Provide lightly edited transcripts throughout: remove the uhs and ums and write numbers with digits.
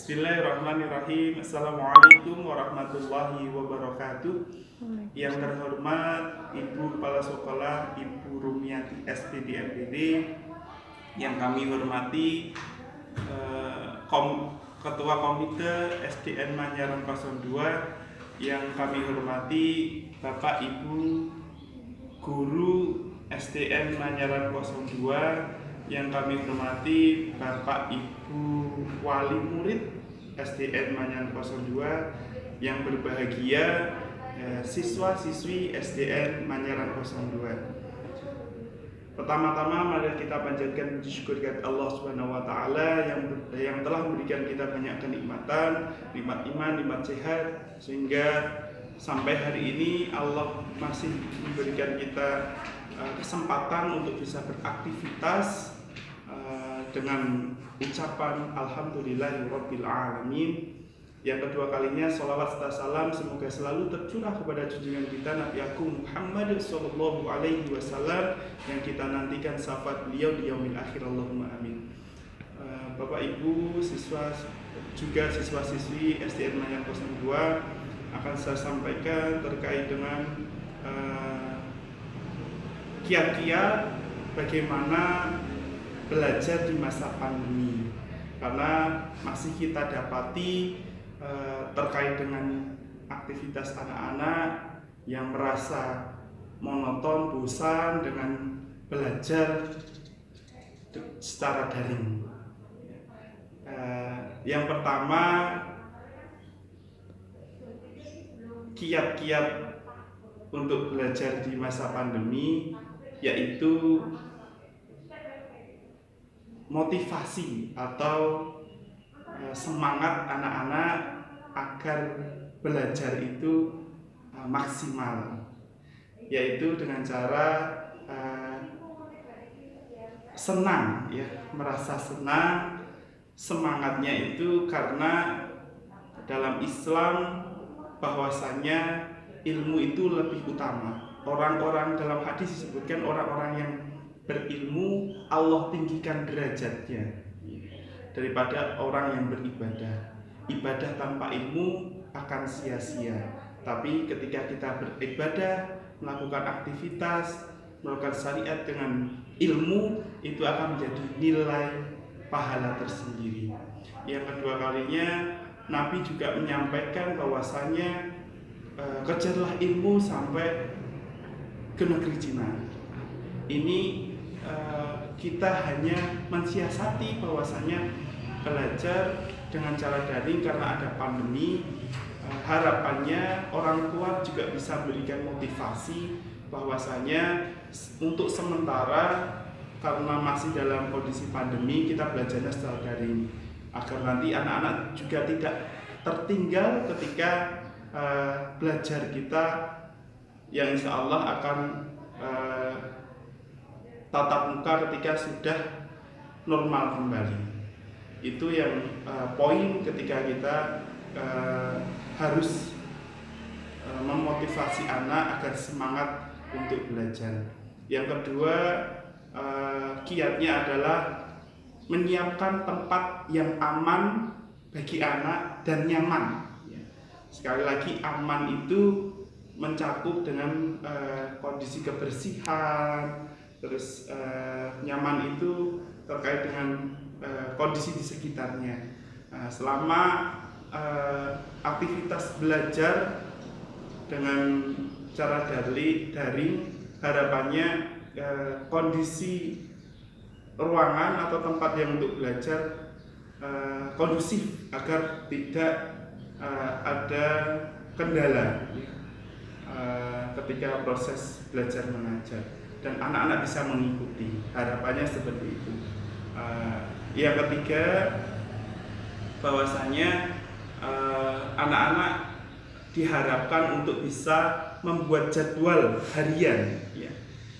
Bismillahirrahmanirrahim. Assalamualaikum warahmatullahi wabarakatuh. Yang terhormat Ibu Kepala Sekolah Ibu Rumiati SPD MPD, yang kami hormati Ketua Komite SDN Manyaran 02, yang kami hormati Bapak Ibu Guru SDN Manyaran 02, yang kami hormati Bapak Ibu Wali Murid SDN Manyaran 02, yang berbahagia siswa-siswi SDN Manyaran 02. Pertama-tama mari kita panjatkan puji syukur kepada Allah Subhanahu wa taala yang telah memberikan kita banyak kenikmatan, nikmat iman, nikmat sehat, sehingga sampai hari ini Allah masih memberikan kita kesempatan untuk bisa beraktivitas dengan ucapan Alhamdulillahirabbil alamin. Yang kedua kalinya sholawat serta salam semoga selalu tercurah kepada junjungan kita Nabi Agung Muhammad sallallahu alaihi wasallam, yang kita nantikan syafaat beliau di yaumil akhir. Allahumma amin. Bapak Ibu siswa, juga siswa-siswi SDN Manyaran 02, akan saya sampaikan terkait dengan kiat-kiat bagaimana belajar di masa pandemi, karena masih kita dapati terkait dengan aktivitas anak-anak yang merasa monoton, bosan dengan belajar secara daring. Yang pertama, kiat-kiat untuk belajar di masa pandemi yaitu motivasi atau semangat anak-anak agar belajar itu maksimal, yaitu dengan cara senang, ya, merasa senang. Semangatnya itu karena dalam Islam bahwasanya ilmu itu lebih utama. Orang-orang dalam hadis disebutkan orang-orang yang berilmu Allah tinggikan derajatnya daripada orang yang beribadah. Ibadah tanpa ilmu akan sia-sia, tapi ketika kita beribadah, melakukan aktivitas, melakukan syariat dengan ilmu, itu akan menjadi nilai pahala tersendiri. Yang kedua kalinya Nabi juga menyampaikan bahwasanya kejarlah ilmu sampai ke negeri Cina. Ini kita hanya mensiasati bahwasanya belajar dengan cara daring karena ada pandemi. Harapannya orang tua juga bisa memberikan motivasi bahwasanya untuk sementara karena masih dalam kondisi pandemi kita belajarnya secara daring, agar nanti anak-anak juga tidak tertinggal ketika belajar kita yang insya Allah akan tatap muka ketika sudah normal kembali. Itu yang poin ketika kita harus memotivasi anak agar semangat untuk belajar. Yang kedua, kiatnya adalah menyiapkan tempat yang aman bagi anak dan nyaman. Sekali lagi, aman itu mencakup dengan kondisi kebersihan. Terus nyaman itu terkait dengan kondisi di sekitarnya. Selama aktivitas belajar dengan cara daring, harapannya kondisi ruangan atau tempat yang untuk belajar kondusif agar tidak ada kendala ketika proses belajar mengajar, dan anak-anak bisa mengikuti. Harapannya seperti itu. Yang ketiga, bahwasanya anak-anak diharapkan untuk bisa membuat jadwal harian. Ya.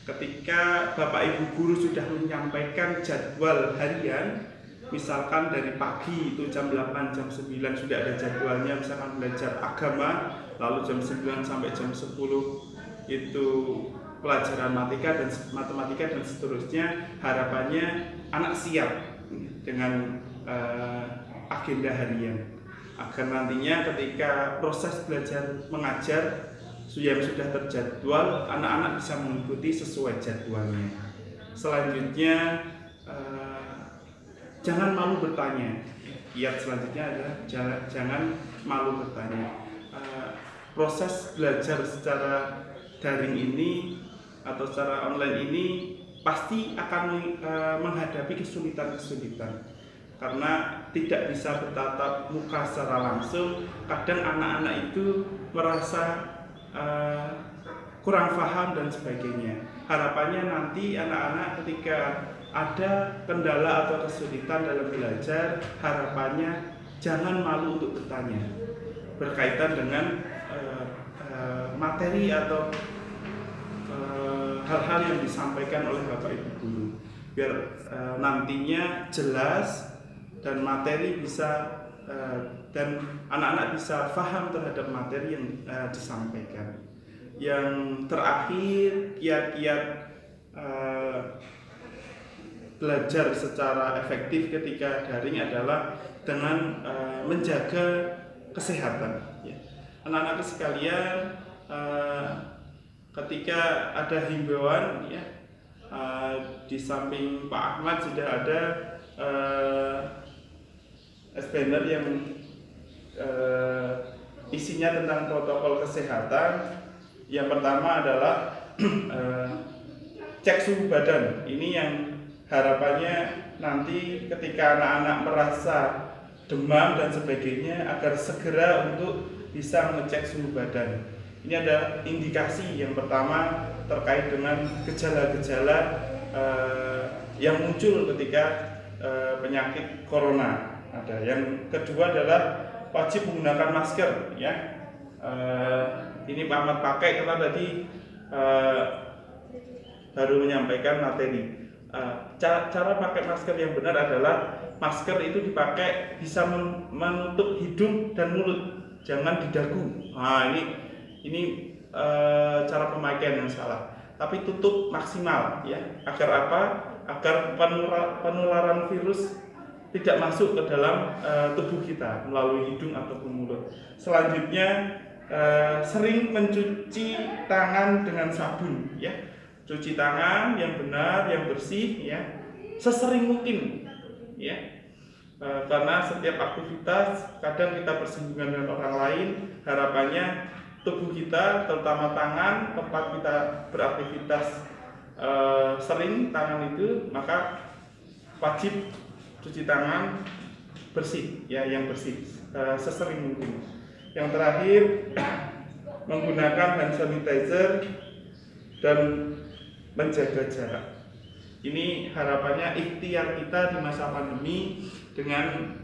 Ketika Bapak Ibu guru sudah menyampaikan jadwal harian, misalkan dari pagi itu jam 8, jam 9 sudah ada jadwalnya, misalkan belajar agama, lalu jam 9 sampai jam 10 itu pelajaran matematika dan seterusnya. Harapannya anak siap dengan agenda harian, agar nantinya ketika proses belajar mengajar yang sudah terjadwal, anak-anak bisa mengikuti sesuai jadwalnya. Selanjutnya jangan malu bertanya. Kiat selanjutnya adalah jangan malu bertanya. Proses belajar secara daring ini atau secara online ini pasti akan menghadapi kesulitan-kesulitan, karena tidak bisa bertatap muka secara langsung. Kadang anak-anak itu merasa kurang paham dan sebagainya. Harapannya nanti anak-anak ketika ada kendala atau kesulitan dalam belajar, harapannya jangan malu untuk bertanya berkaitan dengan materi atau hal-hal yang disampaikan oleh Bapak Ibu guru, biar nantinya jelas dan materi bisa dan anak-anak bisa paham terhadap materi yang disampaikan. Yang terakhir, kiat-kiat belajar secara efektif ketika daring adalah dengan menjaga kesehatan. Anak-anak sekalian, ketika ada himbauan, di samping Pak Ahmad sudah ada banner yang isinya tentang protokol kesehatan. Yang pertama adalah cek suhu badan. Ini yang harapannya nanti ketika anak-anak merasa demam dan sebagainya agar segera untuk bisa mengecek suhu badan. Ini ada indikasi yang pertama terkait dengan gejala-gejala yang muncul ketika penyakit corona. Ada. Yang kedua adalah wajib menggunakan masker, ya. Ini Pak Ahmad pakai karena tadi baru menyampaikan materi. Cara pakai masker yang benar adalah masker itu dipakai bisa menutup hidung dan mulut, jangan di dagu. Nah, ini cara pemakaian yang salah. Tapi tutup maksimal, ya. Agar apa? Agar penularan virus tidak masuk ke dalam tubuh kita melalui hidung ataupun mulut. Selanjutnya sering mencuci tangan dengan sabun, ya. Cuci tangan yang benar, yang bersih, ya, sesering mungkin, ya. Karena setiap aktivitas kadang kita bersinggungan dengan orang lain. Harapannya tubuh kita, terutama tangan, tempat kita beraktivitas sering tangan itu, maka wajib cuci tangan bersih, ya, yang bersih, sesering mungkin. Yang terakhir, menggunakan hand sanitizer dan menjaga jarak. Ini harapannya ikhtiar kita di masa pandemi dengan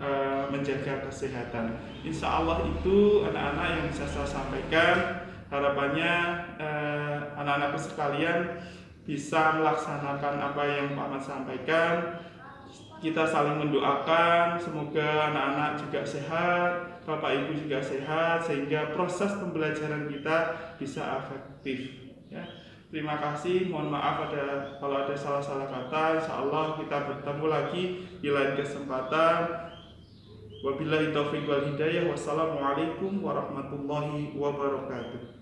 menjaga kesehatan. Insya Allah itu anak-anak yang bisa saya sampaikan. Harapannya anak-anak sekalian bisa melaksanakan apa yang Pak Ahmad sampaikan. Kita saling mendoakan, semoga anak-anak juga sehat, Bapak Ibu juga sehat, sehingga proses pembelajaran kita bisa efektif, ya. Terima kasih, mohon maaf kalau ada salah-salah kata. Insya Allah kita bertemu lagi di lain kesempatan. Wabillahi taufiq wal hidayah. Wassalamualaikum warahmatullahi wabarakatuh.